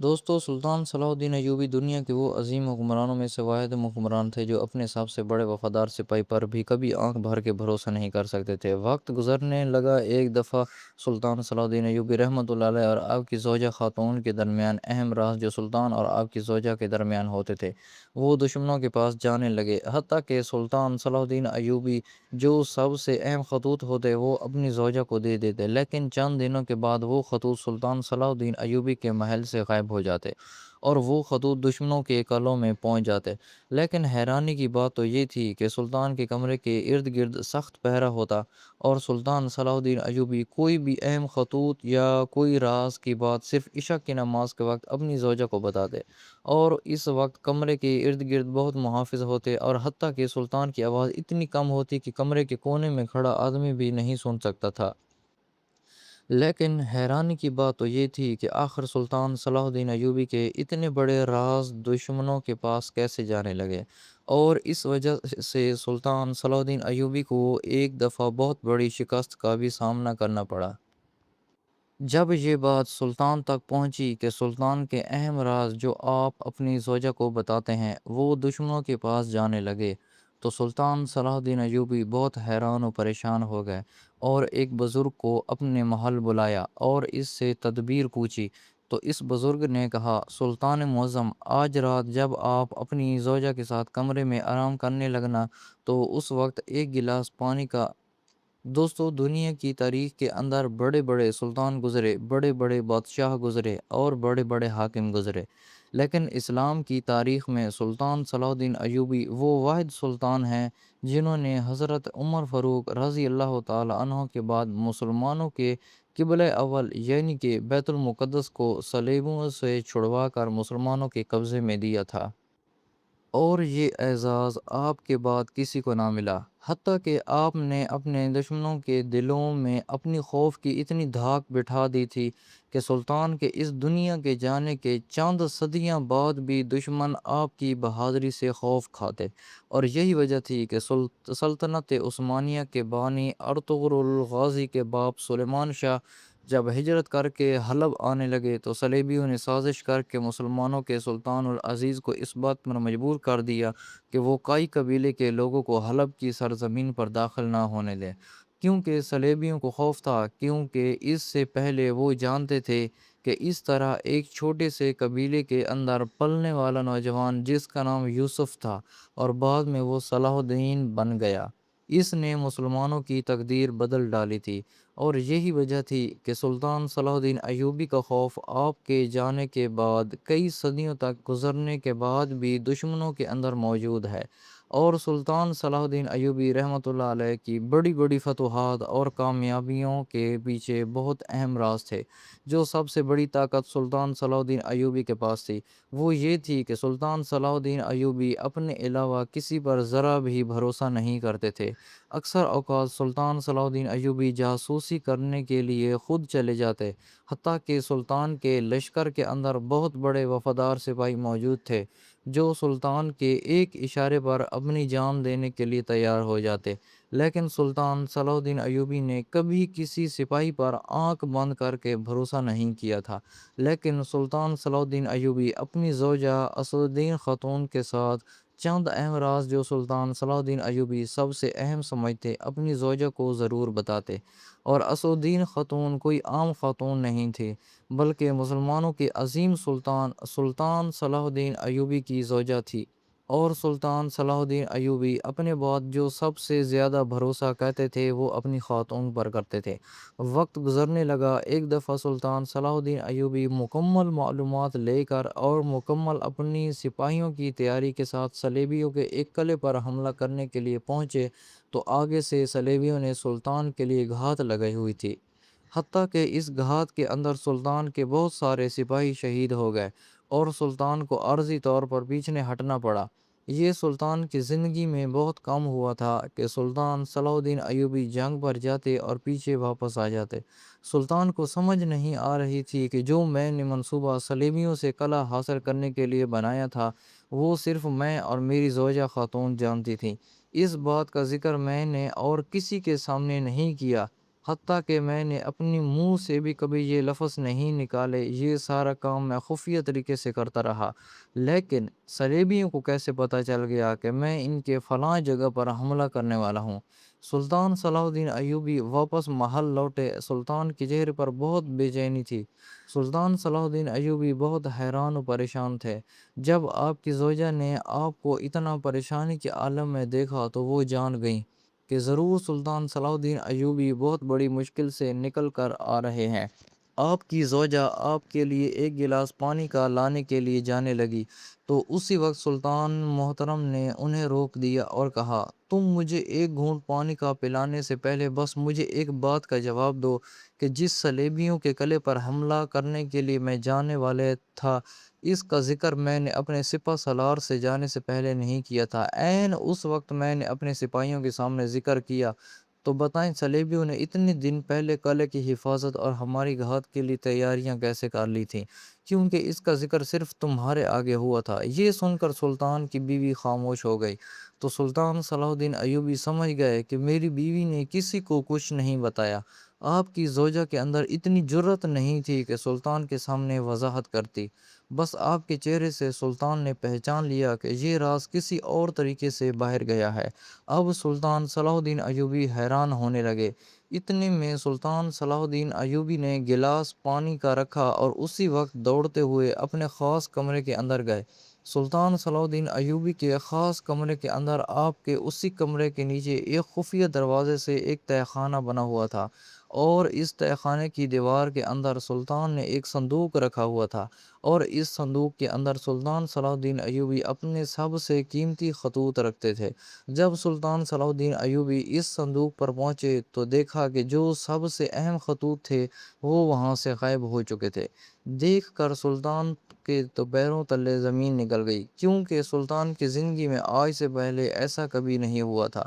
دوستو سلطان صلاح الدین ایوبی دنیا کے وہ عظیم حکمرانوں میں سے واحد حکمران تھے جو اپنے حساب سے بڑے وفادار سپاہی پر بھی کبھی آنکھ بھر کے بھروسہ نہیں کر سکتے تھے۔ وقت گزرنے لگا، ایک دفعہ سلطان صلاح الدین ایوبی رحمۃ اللہ علیہ اور آپ کی زوجہ خاتون کے درمیان اہم راز جو سلطان اور آپ کی زوجہ کے درمیان ہوتے تھے وہ دشمنوں کے پاس جانے لگے، حتیٰ کہ سلطان صلاح الدین ایوبی جو سب سے اہم خطوط ہوتے وہ اپنی زوجہ کو دے دیتے، لیکن چند دنوں کے بعد وہ خطوط سلطان صلاح الدین ایوبی کے محل سے غائب ہو جاتے اور وہ خطوط دشمنوں کے کلوں میں پہنچ جاتے۔ لیکن حیرانی کی بات تو یہ تھی کہ سلطان کے کمرے کے ارد گرد سخت پہرا ہوتا اور سلطان صلاح الدین ایوبی کوئی بھی اہم خطوط یا کوئی راز کی بات صرف عشاء کی نماز کے وقت اپنی زوجہ کو بتاتے، اور اس وقت کمرے کے ارد گرد بہت محافظ ہوتے اور حتیٰ کہ سلطان کی آواز اتنی کم ہوتی کہ کمرے کے کونے میں کھڑا آدمی بھی نہیں سن سکتا تھا۔ لیکن حیرانی کی بات تو یہ تھی کہ آخر سلطان صلاح الدین ایوبی کے اتنے بڑے راز دشمنوں کے پاس کیسے جانے لگے، اور اس وجہ سے سلطان صلاح الدین ایوبی کو ایک دفعہ بہت بڑی شکست کا بھی سامنا کرنا پڑا۔ جب یہ بات سلطان تک پہنچی کہ سلطان کے اہم راز جو آپ اپنی زوجہ کو بتاتے ہیں وہ دشمنوں کے پاس جانے لگے، تو سلطان صلاح الدین ایوبی بہت حیران و پریشان ہو گئے اور ایک بزرگ کو اپنے محل بلایا اور اس سے تدبیر پوچھی۔ تو اس بزرگ نے کہا، سلطان معظم، آج رات جب آپ اپنی زوجہ کے ساتھ کمرے میں آرام کرنے لگنا تو اس وقت ایک گلاس پانی کا۔ دوستو دنیا کی تاریخ کے اندر بڑے بڑے سلطان گزرے، بڑے بڑے بادشاہ گزرے اور بڑے بڑے حاکم گزرے، لیکن اسلام کی تاریخ میں سلطان صلاح الدین ایوبی وہ واحد سلطان ہیں جنہوں نے حضرت عمر فاروق رضی اللہ تعالی عنہ کے بعد مسلمانوں کے قبلہ اول یعنی کہ بیت المقدس کو صلیبوں سے چھڑوا کر مسلمانوں کے قبضے میں دیا تھا، اور یہ اعزاز آپ کے بعد کسی کو نہ ملا۔ حتیٰ کہ آپ نے اپنے دشمنوں کے دلوں میں اپنی خوف کی اتنی دھاک بٹھا دی تھی کہ سلطان کے اس دنیا کے جانے کے چند صدیاں بعد بھی دشمن آپ کی بہادری سے خوف کھاتے، اور یہی وجہ تھی کہ سلطنت عثمانیہ کے بانی ارطغرل غازی کے باپ سلیمان شاہ جب ہجرت کر کے حلب آنے لگے تو صلیبیوں نے سازش کر کے مسلمانوں کے سلطان العزیز کو اس بات پر مجبور کر دیا کہ وہ کائی قبیلے کے لوگوں کو حلب کی سرزمین پر داخل نہ ہونے دیں، کیونکہ صلیبیوں کو خوف تھا، کیونکہ اس سے پہلے وہ جانتے تھے کہ اس طرح ایک چھوٹے سے قبیلے کے اندر پلنے والا نوجوان جس کا نام یوسف تھا اور بعد میں وہ صلاح الدین بن گیا، اس نے مسلمانوں کی تقدیر بدل ڈالی تھی، اور یہی وجہ تھی کہ سلطان صلاح الدین ایوبی کا خوف آپ کے جانے کے بعد کئی صدیوں تک گزرنے کے بعد بھی دشمنوں کے اندر موجود ہے۔ اور سلطان صلاح الدین ایوبی رحمۃ اللہ علیہ کی بڑی بڑی فتوحات اور کامیابیوں کے پیچھے بہت اہم راز تھے۔ جو سب سے بڑی طاقت سلطان صلاح الدین ایوبی کے پاس تھی وہ یہ تھی کہ سلطان صلاح الدین ایوبی اپنے علاوہ کسی پر ذرا بھی بھروسہ نہیں کرتے تھے۔ اکثر اوقات سلطان صلاح الدین ایوبی جاسوسی کرنے کے لیے خود چلے جاتے، حتیٰ کہ سلطان کے لشکر کے اندر بہت بڑے وفادار سپاہی موجود تھے جو سلطان کے ایک اشارے پر اپنی جان دینے کے لیے تیار ہو جاتے، لیکن سلطان صلاح الدین ایوبی نے کبھی کسی سپاہی پر آنکھ بند کر کے بھروسہ نہیں کیا تھا، لیکن سلطان صلاح الدین ایوبی اپنی زوجہ اسد الدین خاتون کے ساتھ چند اہم راز جو سلطان صلاح الدین ایوبی سب سے اہم سمجھتے اپنی زوجہ کو ضرور بتاتے، اور اسد الدین خاتون کوئی عام خاتون نہیں تھی بلکہ مسلمانوں کے عظیم سلطان صلاح الدین ایوبی کی زوجہ تھی، اور سلطان صلاح الدین ایوبی اپنے بعد جو سب سے زیادہ بھروسہ کرتے تھے وہ اپنی خاتون پر کرتے تھے۔ وقت گزرنے لگا، ایک دفعہ سلطان صلاح الدین ایوبی مکمل معلومات لے کر اور مکمل اپنی سپاہیوں کی تیاری کے ساتھ صلیبیوں کے ایک قلعے پر حملہ کرنے کے لیے پہنچے تو آگے سے صلیبیوں نے سلطان کے لیے گھات لگائی ہوئی تھی، حتیٰ کہ اس گھات کے اندر سلطان کے بہت سارے سپاہی شہید ہو گئے اور سلطان کو عارضی طور پر پیچھے ہٹنا پڑا۔ یہ سلطان کی زندگی میں بہت کم ہوا تھا کہ سلطان صلاح الدین ایوبی جنگ پر جاتے اور پیچھے واپس آ جاتے۔ سلطان کو سمجھ نہیں آ رہی تھی کہ جو میں نے منصوبہ صلیبیوں سے قلعہ حاصل کرنے کے لیے بنایا تھا وہ صرف میں اور میری زوجہ خاتون جانتی تھیں، اس بات کا ذکر میں نے اور کسی کے سامنے نہیں کیا، حتیٰ کہ میں نے اپنی منہ سے بھی کبھی یہ لفظ نہیں نکالے۔ یہ سارا کام میں خفیہ طریقے سے کرتا رہا۔ لیکن صلیبیوں کو کیسے پتہ چل گیا کہ میں ان کے فلاں جگہ پر حملہ کرنے والا ہوں؟ سلطان صلاح الدین ایوبی واپس محل لوٹے۔ سلطان کے چہرے پر بہت بے چینی تھی۔ سلطان صلاح الدین ایوبی بہت حیران و پریشان تھے۔ جب آپ کی زوجہ نے آپ کو اتنا پریشانی کے عالم میں دیکھا تو وہ جان گئیں کہ ضرور سلطان صلاح الدین ایوبی بہت بڑی مشکل سے نکل کر آ رہے ہیں۔ آپ کی زوجہ آپ کے لیے ایک گلاس پانی کا لانے کے لیے جانے لگی تو اسی وقت سلطان محترم نے انہیں روک دیا اور کہا، تم مجھے ایک گھونٹ پانی کا پلانے سے پہلے بس مجھے ایک بات کا جواب دو کہ جس صلیبیوں کے قلعے پر حملہ کرنے کے لیے میں جانے والے تھا، اس کا ذکر میں نے اپنے سپہ سالار سے جانے سے پہلے نہیں کیا تھا۔ عین اس وقت میں نے اپنے سپاہیوں کے سامنے ذکر کیا تو بتائیں صلیبیوں نے اتنے دن پہلے قلعے کی حفاظت اور ہماری گھات کے لیے تیاریاں کیسے کر لی تھیں، کیونکہ اس کا ذکر صرف تمہارے آگے ہوا تھا۔ یہ سن کر سلطان کی بیوی خاموش ہو گئی تو سلطان صلاح الدین ایوبی سمجھ گئے کہ میری بیوی نے کسی کو کچھ نہیں بتایا۔ آپ کی زوجہ کے اندر اتنی جرأت نہیں تھی کہ سلطان کے سامنے وضاحت کرتی۔ بس آپ کے چہرے سے سلطان نے پہچان لیا کہ یہ راز کسی اور طریقے سے باہر گیا ہے۔ اب سلطان صلاح الدین ایوبی حیران ہونے لگے۔ اتنے میں سلطان صلاح الدین ایوبی نے گلاس پانی کا رکھا اور اسی وقت دوڑتے ہوئے اپنے خاص کمرے کے اندر گئے۔ سلطان صلاح الدین ایوبی کے خاص کمرے کے اندر آپ کے اسی کمرے کے نیچے ایک خفیہ دروازے سے ایک تہہ خانہ بنا ہوا تھا، اور اس تہہ خانے کی دیوار کے اندر سلطان نے ایک صندوق رکھا ہوا تھا، اور اس صندوق کے اندر سلطان صلاح الدین ایوبی اپنے سب سے قیمتی خطوط رکھتے تھے۔ جب سلطان صلاح الدین ایوبی اس صندوق پر پہنچے تو دیکھا کہ جو سب سے اہم خطوط تھے وہ وہاں سے غائب ہو چکے تھے۔ دیکھ کر سلطان کے تو پیروں تلے زمین نکل گئی، کیونکہ سلطان کی زندگی میں آج سے پہلے ایسا کبھی نہیں ہوا تھا۔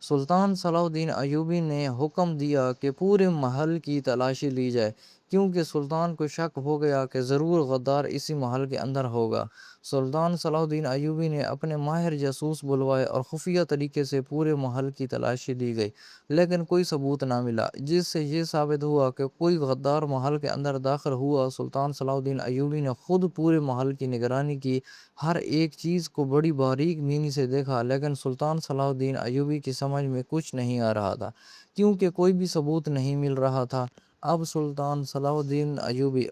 سلطان صلاح الدین ایوبی نے حکم دیا کہ پورے محل کی تلاشی لی جائے، کیونکہ سلطان کو شک ہو گیا کہ ضرور غدار اسی محل کے اندر ہوگا۔ سلطان صلاح الدین ایوبی نے اپنے ماہر جاسوس بلوائے اور خفیہ طریقے سے پورے محل کی تلاشی لی گئی، لیکن کوئی ثبوت نہ ملا جس سے یہ ثابت ہوا کہ کوئی غدار محل کے اندر داخل ہوا۔ سلطان صلاح الدین ایوبی نے خود پورے محل کی نگرانی کی، ہر ایک چیز کو بڑی باریک بینی سے دیکھا، لیکن سلطان صلاح الدین ایوبی کی سمجھ میں کچھ نہیں آ رہا تھا، کیونکہ کوئی بھی ثبوت نہیں مل رہا تھا۔ اب سلطان صلاح الدین ایوبی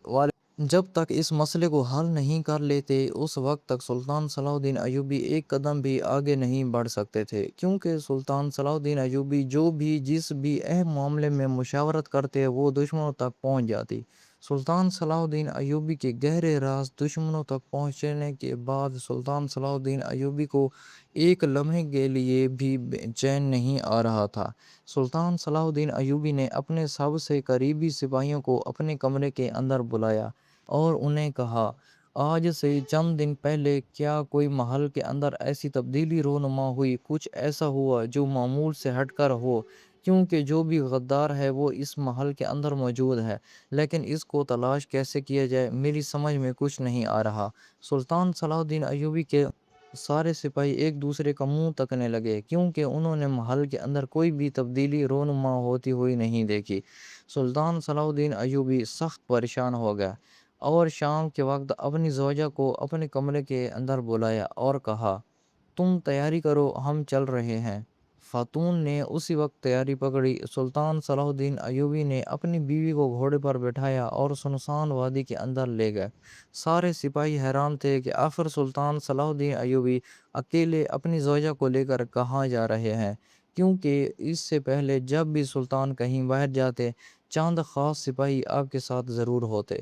جب تک اس مسئلے کو حل نہیں کر لیتے، اس وقت تک سلطان صلاح الدین ایوبی ایک قدم بھی آگے نہیں بڑھ سکتے تھے، کیونکہ سلطان صلاح الدین ایوبی جس بھی اہم معاملے میں مشاورت کرتے وہ دشمنوں تک پہنچ جاتی۔ سلطان صلاح الدین ایوبی کے گہرے راز دشمنوں تک پہنچنے کے بعد سلطان صلاح الدین ایوبی کو ایک لمحے کے لیے بھی چین نہیں آ رہا تھا۔ سلطان صلاح الدین ایوبی نے اپنے سب سے قریبی سپاہیوں کو اپنے کمرے کے اندر بلایا اور انہیں کہا، آج سے چند دن پہلے کیا کوئی محل کے اندر ایسی تبدیلی رونما ہوئی، کچھ ایسا ہوا جو معمول سے ہٹ کر ہو؟ کیونکہ جو بھی غدار ہے وہ اس محل کے اندر موجود ہے، لیکن اس کو تلاش کیسے کیا جائے میری سمجھ میں کچھ نہیں آ رہا۔ سلطان صلاح الدین ایوبی کے سارے سپاہی ایک دوسرے کا منہ تکنے لگے، کیونکہ انہوں نے محل کے اندر کوئی بھی تبدیلی رونما ہوتی ہوئی نہیں دیکھی۔ سلطان صلاح الدین ایوبی سخت پریشان ہو گیا اور شام کے وقت اپنی زوجہ کو اپنے کمرے کے اندر بلایا اور کہا، تم تیاری کرو، ہم چل رہے ہیں۔ خاتون نے اسی وقت تیاری پکڑی۔ سلطان صلاح الدین ایوبی نے اپنی بیوی کو گھوڑے پر بٹھایا اور سنسان وادی کے اندر لے گئے۔ سارے سپاہی حیران تھے کہ آخر سلطان صلاح الدین ایوبی اکیلے اپنی زوجہ کو لے کر کہاں جا رہے ہیں، کیونکہ اس سے پہلے جب بھی سلطان کہیں باہر جاتے چند خاص سپاہی آپ کے ساتھ ضرور ہوتے۔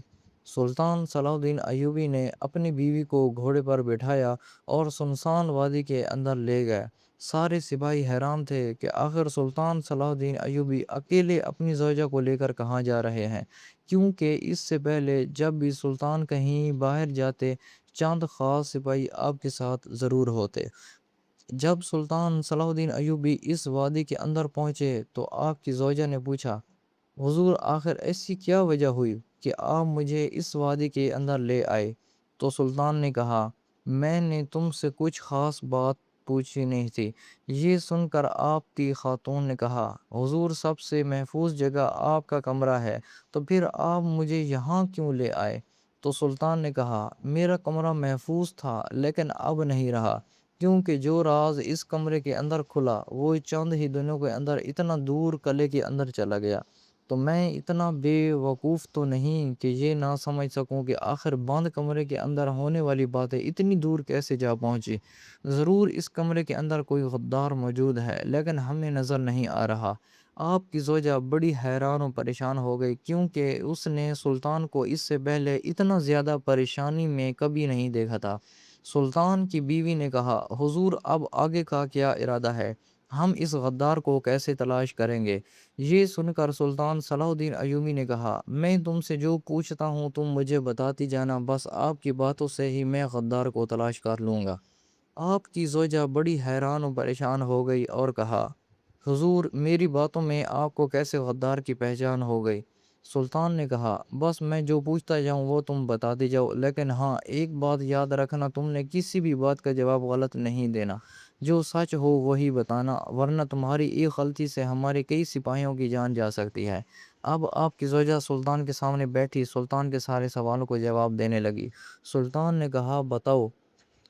سلطان صلاح الدین ایوبی نے اپنی بیوی کو گھوڑے پر بٹھایا اور سنسان وادی کے اندر لے گئے۔ سارے سپاہی حیران تھے کہ آخر سلطان صلاح الدین ایوبی اکیلے اپنی زوجہ کو لے کر کہاں جا رہے ہیں، کیونکہ اس سے پہلے جب بھی سلطان کہیں باہر جاتے چند خاص سپاہی آپ کے ساتھ ضرور ہوتے۔ جب سلطان صلاح الدین ایوبی اس وادی کے اندر پہنچے تو آپ کی زوجہ نے پوچھا، حضور آخر ایسی کیا وجہ ہوئی کہ آپ مجھے اس وادی کے اندر لے آئے؟ تو سلطان نے کہا، میں نے تم سے کچھ خاص بات پوچھی نہیں تھی۔ یہ سن کر آپتی خاتون نے کہا، حضور سب سے محفوظ جگہ آپ کا کمرہ ہے، تو پھر آپ مجھے یہاں کیوں لے آئے؟ تو سلطان نے کہا، میرا کمرہ محفوظ تھا لیکن اب نہیں رہا، کیونکہ جو راز اس کمرے کے اندر کھلا وہ چند ہی دنوں کے اندر اتنا دور قلعے کے اندر چلا گیا۔ تو میں اتنا بے وقوف تو نہیں کہ یہ نہ سمجھ سکوں کہ آخر بند کمرے کے اندر ہونے والی باتیں اتنی دور کیسے جا پہنچی۔ ضرور اس کمرے کے اندر کوئی غدار موجود ہے لیکن ہمیں نظر نہیں آ رہا۔ آپ کی زوجہ بڑی حیران و پریشان ہو گئی، کیونکہ اس نے سلطان کو اس سے پہلے اتنا زیادہ پریشانی میں کبھی نہیں دیکھا تھا۔ سلطان کی بیوی نے کہا، حضور اب آگے کا کیا ارادہ ہے؟ ہم اس غدار کو کیسے تلاش کریں گے؟ یہ سن کر سلطان صلاح الدین ایوبی نے کہا، میں تم سے جو پوچھتا ہوں تم مجھے بتاتی جانا، بس آپ کی باتوں سے ہی میں غدار کو تلاش کر لوں گا۔ آپ کی زوجہ بڑی حیران و پریشان ہو گئی اور کہا، حضور میری باتوں میں آپ کو کیسے غدار کی پہچان ہو گئی؟ سلطان نے کہا، بس میں جو پوچھتا جاؤں وہ تم بتاتے جاؤ، لیکن ہاں ایک بات یاد رکھنا، تم نے کسی بھی بات کا جواب غلط نہیں دینا، جو سچ ہو وہی بتانا، ورنہ تمہاری ایک غلطی سے ہمارے کئی سپاہیوں کی جان جا سکتی ہے۔ اب آپ کی زوجہ سلطان کے سامنے بیٹھی سلطان کے سارے سوالوں کو جواب دینے لگی۔ سلطان نے کہا، بتاؤ،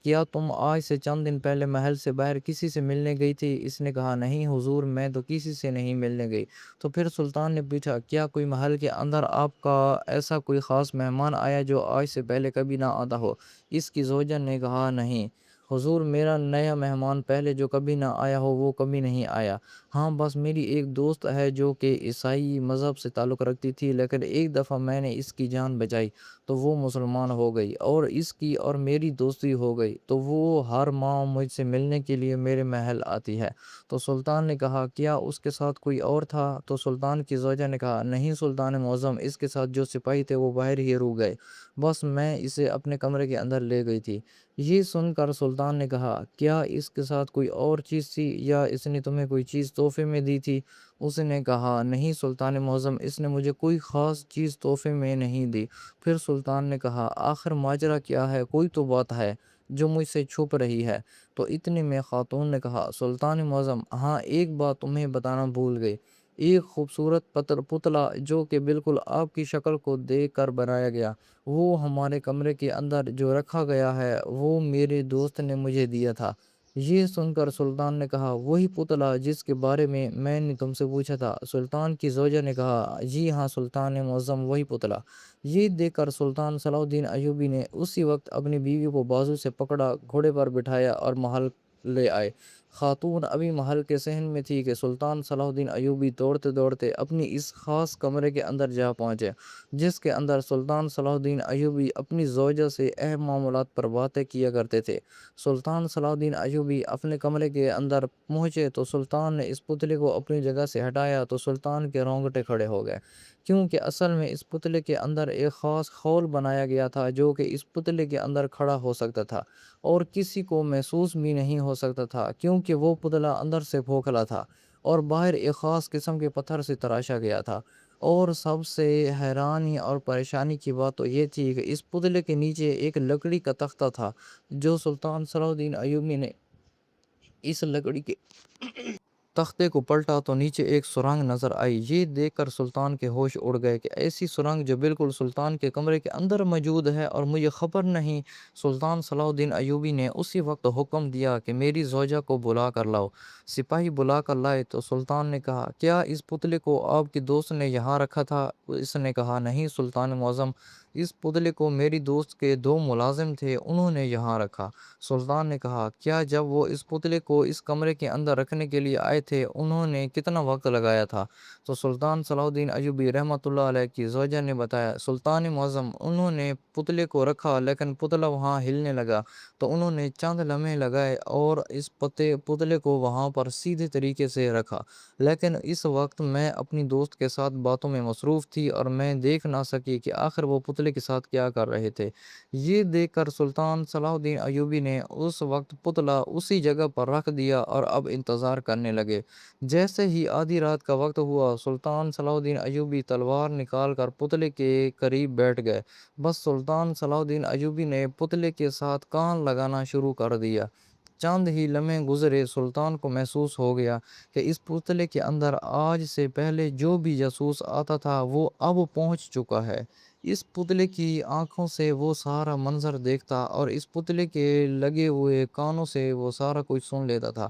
کیا تم آج سے چند دن پہلے محل سے باہر کسی سے ملنے گئی تھی؟ اس نے کہا، نہیں حضور، میں تو کسی سے نہیں ملنے گئی۔ تو پھر سلطان نے پوچھا، کیا کوئی محل کے اندر آپ کا ایسا کوئی خاص مہمان آیا جو آج سے پہلے کبھی نہ آتا ہو؟ اس کی زوجہ نے کہا، نہیں حضور، میرا نیا مہمان پہلے جو کبھی نہ آیا ہو وہ کبھی نہیں آیا۔ ہاں بس میری ایک دوست ہے جو کہ عیسائی مذہب سے تعلق رکھتی تھی، لیکن ایک دفعہ میں نے اس کی جان بچائی تو وہ مسلمان ہو گئی، اور اس کی اور میری دوستی ہو گئی، تو وہ ہر ماہ مجھ سے ملنے کے لیے میرے محل آتی ہے۔ تو سلطان نے کہا، کیا اس کے ساتھ کوئی اور تھا؟ تو سلطان کی زوجہ نے کہا، نہیں سلطان معظم، اس کے ساتھ جو سپاہی تھے وہ باہر ہی رک گئے، بس میں اسے اپنے کمرے کے اندر لے گئی تھی۔ یہ سن کر سلطان نے کہا، کیا اس کے ساتھ کوئی اور چیز تھی یا اس نے تمہیں کوئی چیز تحفے میں دی تھی؟ اس نے کہا، نہیں سلطان معظم، اس نے مجھے کوئی خاص چیز تحفے میں نہیں دی۔ پھر سلطان نے کہا، آخر ماجرا کیا ہے؟ کوئی تو بات ہے جو مجھ سے چھپ رہی ہے۔ تو اتنے میں خاتون نے کہا، سلطان معظم، ہاں ایک بات تمہیں بتانا بھول گئی، ایک خوبصورت پتلا جو کہ بالکل آپ کی شکل کو دیکھ کر بنایا گیا، وہ ہمارے کمرے کے اندر جو رکھا گیا ہے وہ میرے دوست نے مجھے دیا تھا۔ یہ سن کر سلطان نے کہا، وہی پتلا جس کے بارے میں نے تم سے پوچھا تھا؟ سلطان کی زوجہ نے کہا، جی ہاں سلطان معظم، وہی پتلا۔ یہ دیکھ کر سلطان صلاح الدین ایوبی نے اسی وقت اپنی بیوی کو بازو سے پکڑا، گھوڑے پر بٹھایا اور محل لے آئے۔ خاتون ابھی محل کے صحن میں تھی کہ سلطان صلاح الدین ایوبی دوڑتے دوڑتے اپنی اس خاص کمرے کے اندر جا پہنچے، جس کے اندر سلطان صلاح الدین ایوبی اپنی زوجہ سے اہم معاملات پر باتیں کیا کرتے تھے۔ سلطان صلاح الدین ایوبی اپنے کمرے کے اندر پہنچے تو سلطان نے اس پتلے کو اپنی جگہ سے ہٹایا تو سلطان کے رونگٹے کھڑے ہو گئے، کیونکہ اصل میں اس پتلے کے اندر ایک خاص خول بنایا گیا تھا جو کہ اس پتلے کے اندر کھڑا ہو سکتا تھا اور کسی کو محسوس بھی نہیں ہو سکتا تھا، کیونکہ وہ پتلا اندر سے کھوکھلا تھا اور باہر ایک خاص قسم کے پتھر سے تراشا گیا تھا۔ اور سب سے حیرانی اور پریشانی کی بات تو یہ تھی کہ اس پتلے کے نیچے ایک لکڑی کا تختہ تھا، جو سلطان صلاح الدین ایوبی نے اس لکڑی کے تختے کو پلٹا تو نیچے ایک سرنگ نظر آئی۔ یہ دیکھ کر سلطان کے ہوش اڑ گئے کہ ایسی سرنگ جو بالکل سلطان کے کمرے کے اندر موجود ہے اور مجھے خبر نہیں۔ سلطان صلاح الدین ایوبی نے اسی وقت حکم دیا کہ میری زوجہ کو بلا کر لاؤ۔ سپاہی بلا کر لائے تو سلطان نے کہا، کیا اس پتلے کو آپ کی دوست نے یہاں رکھا تھا؟ اس نے کہا، نہیں سلطان معظم، اس پتلے کو میری دوست کے دو ملازم تھے، انہوں نے یہاں رکھا۔ سلطان نے کہا، کیا جب وہ اس پتلے کو اس کمرے کے اندر رکھنے کے لیے آئے تھے انہوں نے کتنا وقت لگایا تھا؟ تو سلطان صلاح الدین ایوبی رحمۃ اللہ علیہ کی زوجہ نے بتایا، سلطان معظم، انہوں نے پتلے کو رکھا لیکن پتلا وہاں ہلنے لگا تو انہوں نے چند لمحے لگائے اور اس پتلے کو وہاں پر سیدھے طریقے سے رکھا، لیکن اس وقت میں اپنی دوست کے ساتھ باتوں میں مصروف تھی اور میں دیکھ نہ سکی کہ آخر وہ پتلے کے ساتھ کیا کر رہے تھے۔ یہ دیکھ کر سلطان صلاح الدین ایوبی نے اس وقت پتلا اسی جگہ پر رکھ دیا اور اب انتظار کرنے لگے۔ جیسے ہی آدھی رات کا وقت ہوا، سلطان صلاح الدین ایوبی تلوار نکال کر پتلے کے قریب بیٹھ گئے۔ بس سلطان صلاح الدین ایوبی نے پتلے کے ساتھ کان لگانا شروع کر دیا۔ چند ہی لمحے گزرے، سلطان کو محسوس ہو گیا کہ اس پتلے کے اندر آج سے پہلے جو بھی جاسوس آتا تھا وہ اب پہنچ چکا ہے۔ اس پتلے کی آنکھوں سے وہ سارا منظر دیکھتا اور اس پتلے کے لگے ہوئے کانوں سے وہ سارا کچھ سن لیتا تھا۔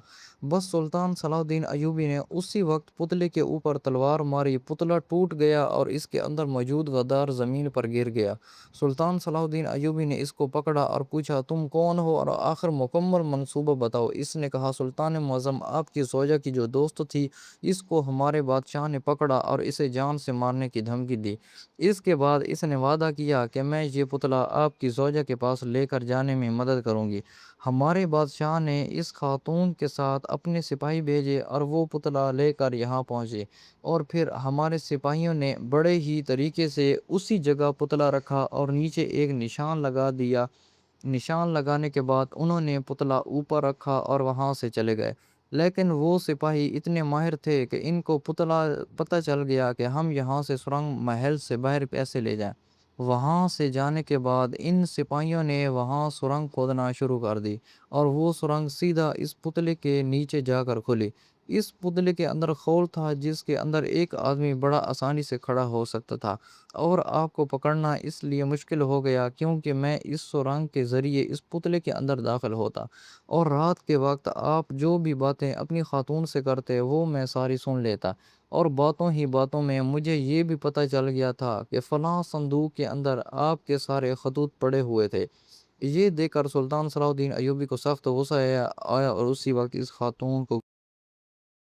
بس سلطان صلاح الدین ایوبی نے اسی وقت پتلے کے اوپر تلوار ماری، پتلا ٹوٹ گیا اور اس کے اندر موجود غدار زمین پر گر گیا۔ سلطان صلاح الدین ایوبی نے اس کو پکڑا اور پوچھا، تم کون ہو اور آخر مکمل منصوبہ بتاؤ۔ اس نے کہا، سلطان معظم، آپ کی زوجہ کی جو دوست تھی اس کو ہمارے بادشاہ نے پکڑا اور اسے جان سے مارنے کی دھمکی دی۔ اس کے بعد اس نے وعدہ کیا کہ میں یہ پتلا آپ کی زوجہ کے پاس لے کر جانے میں مدد کروں گی۔ ہمارے بادشاہ نے اس خاتون کے ساتھ اپنے سپاہی بھیجے اور وہ پتلا لے کر یہاں پہنچے، اور پھر ہمارے سپاہیوں نے بڑے ہی طریقے سے اسی جگہ پتلا رکھا اور نیچے ایک نشان لگا دیا۔ نشان لگانے کے بعد انہوں نے پتلا اوپر رکھا اور وہاں سے چلے گئے۔ لیکن وہ سپاہی اتنے ماہر تھے کہ ان کو پتہ چل گیا کہ ہم یہاں سے سرنگ محل سے باہر کیسے لے جائیں۔ وہاں سے جانے کے بعد ان سپاہیوں نے وہاں سرنگ کھودنا شروع کر دی اور وہ سرنگ سیدھا اس پتلے کے نیچے جا کر کھلی۔ اس پتلے کے اندر خول تھا جس کے اندر ایک آدمی بڑا آسانی سے کھڑا ہو سکتا تھا، اور آپ کو پکڑنا اس لیے مشکل ہو گیا کیونکہ میں اس سرنگ کے ذریعے اس پتلے کے اندر داخل ہوتا، اور رات کے وقت آپ جو بھی باتیں اپنی خاتون سے کرتے وہ میں ساری سن لیتا، اور باتوں ہی باتوں میں مجھے یہ بھی پتہ چل گیا تھا کہ فلاں صندوق کے اندر آپ کے سارے خطوط پڑے ہوئے تھے۔ یہ دیکھ کر سلطان صلاح الدین ایوبی کو سخت غصہ آیا اور اسی وقت اس خاتون کو